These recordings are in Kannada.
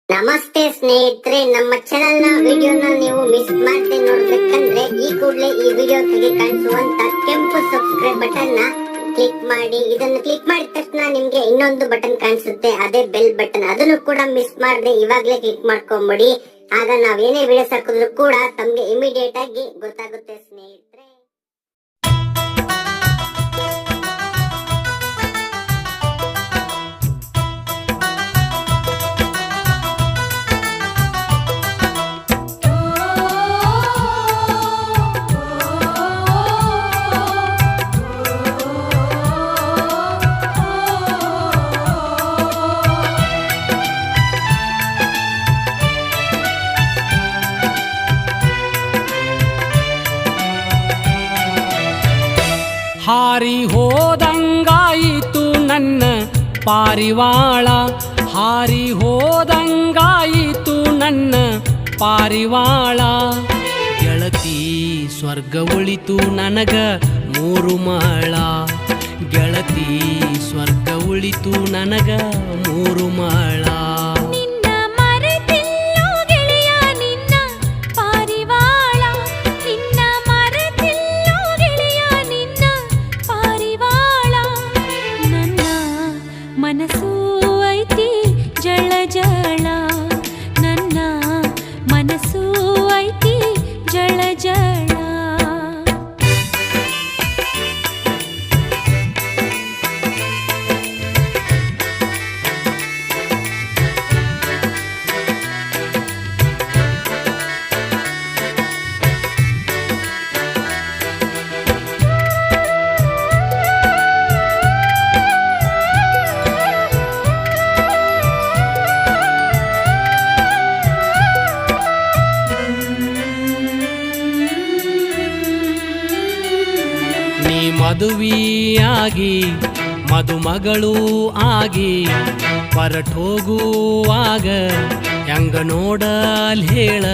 ನಮಸ್ತೆ ಸ್ನೇಹಿತರೆ, ನಮ್ಮ ಚಾನೆಲ್ ನ ವಿಡಿಯೋನ ನೀವು ಮಿಸ್ ಮಾಡದೆ ನೋಡ್ಬೇಕಂದ್ರೆ ಈ ಕೂಡಲೇ ಈ ವಿಡಿಯೋ ಕೆಳಗೆ ಕಾಣಿಸುವಂತ ಕೆಂಪು ಸಬ್ಸ್ಕ್ರೈಬ್ ಬಟನ್ ನ ಕ್ಲಿಕ್ ಮಾಡಿ. ಇದನ್ನು ಕ್ಲಿಕ್ ಮಾಡಿದ ತಕ್ಷಣ ನಿಮ್ಗೆ ಇನ್ನೊಂದು ಬಟನ್ ಕಾಣಿಸುತ್ತೆ, ಅದೇ ಬೆಲ್ ಬಟನ್. ಅದನ್ನು ಕೂಡ ಮಿಸ್ ಮಾಡದೆ ಇವಾಗ್ಲೇ ಕ್ಲಿಕ್ ಮಾಡ್ಕೊಂಬಿಡಿ. ಆಗ ನಾವೇನೇ ವಿಡಿಯೋಸ್ ಹಾಕಿದ್ರು ಕೂಡ ತಮ್ಗೆ ಇಮಿಡಿಯೇಟ್ ಆಗಿ ಗೊತ್ತಾಗುತ್ತೆ ಸ್ನೇಹಿತರೆ. ಹಾರಿ ಹೋದಂಗಾಯಿತು ನನ್ನ ಪಾರಿವಾಳ, ಹಾರಿ ಹೋದಂಗಾಯಿತು ನನ್ನ ಪಾರಿವಾಳ. ಗೆಳತಿ ಸ್ವರ್ಗ ಉಳಿತು ನನಗ ಮೂರು ಮಳ, ಗೆಳತಿ ಸ್ವರ್ಗ ಉಳಿತು ನನಗ ಮೂರು ಮಳ. ಮನಸ್ಸು ಐತಿ ಜಳ ಜಳ, ನನ್ನ ಮನಸ್ಸು ಐತಿ ಜಳ ಜಳ. ಮದುವೆಯಾಗಿ ಮದುಮಗಳು ಆಗಿ ಹೊರಟೋಗುವಾಗ ಹೆಂಗ ನೋಡಲ್ ಹೇಳ.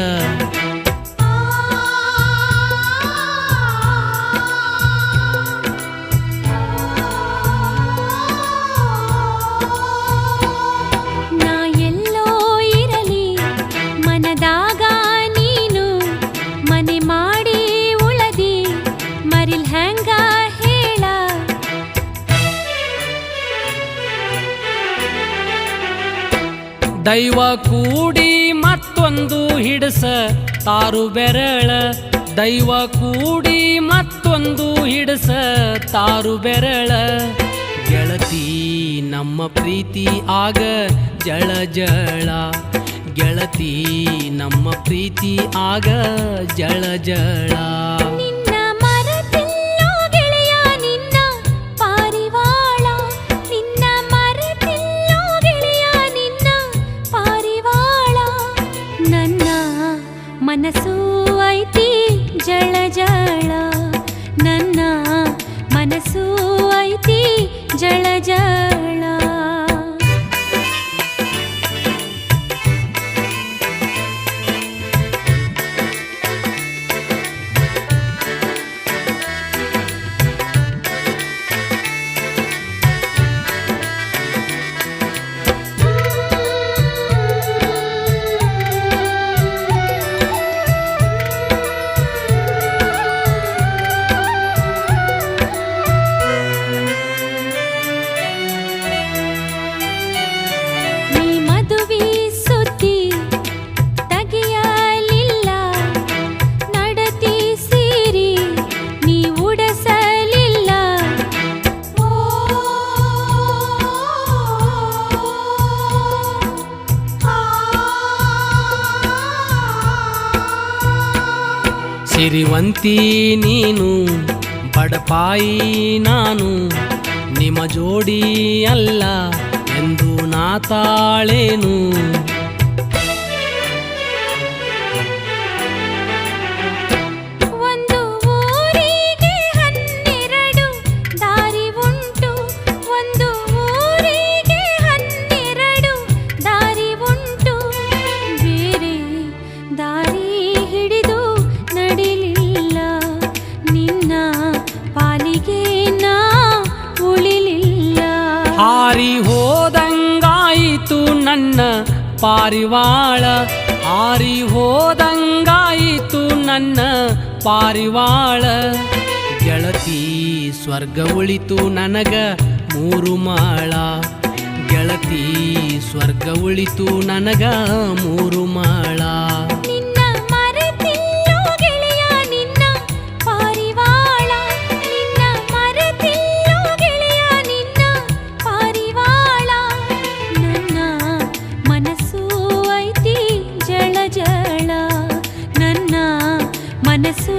ನಾ ಎಲ್ಲೋ ಇರಲಿ ಮನದಾಗ ನೀನು ಮನೆ ಮಾಡಿ ಉಳದಿ ಮರಿಲ್ ಹೆಂಗ ಹೇಳ. ದೈವ ಕೂಡಿ ಮತ್ತೊಂದು ಹಿಡಸ ತಾರು ಬೆರಳ, ದೈವ ಕೂಡಿ ಮತ್ತೊಂದು ಹಿಡಸ ತಾರು ಬೆರಳ. ಗೆಳತಿ ನಮ್ಮ ಪ್ರೀತಿ ಆಗ ಜಳ ಜಳ, ಗೆಳತಿ ನಮ್ಮ ಪ್ರೀತಿ ಆಗ ಜಳ ಜಳ. ಮನಸ್ಸು ಐತಿ ಜಳ ಜಳ, ನನ್ನ ಮನಸ್ಸು ಐತಿ ಜಳ ಜಳ. ಸಿರಿವಂತಿ ನೀನು ಬಡಪಾಯಿ ನಾನು, ನಿಮ್ಮ ಜೋಡಿ ಅಲ್ಲ ಎಂದು ನಾ ತಾಳೇನು. ಹಾರಿ ಹೋದಂಗಾಯಿತು ನನ್ನ ಪಾರಿವಾಳ ಹಾರಿ ಹೋದಂಗಾಯಿತು ನನ್ನ ಪಾರಿವಾಳ ಗೆಳತಿ ಸ್ವರ್ಗ ಉಳಿತು ನನಗ 3 ಮಾಳ ಗೆಳತಿ ಸ್ವರ್ಗ ಉಳಿತು ನನಗ 3 ಮಾಳ ನಿನ್ನ ಮರೆತಿಲ್ಲೋ ಗೆಳೆಯ ನಿನ್ನ ಪಾರಿವಾಳ ನಿನ್ನ ಮರೆತಿಲ್ಲೋ ಗೆಳೆಯ ನಿನ್ನ ಪಾರಿವಾಳ ನನ್ನ ಮನಸ್ಸು ಐತಿ ಜಳ ಜಳ ನನ್ನ ಮನಸ್ಸು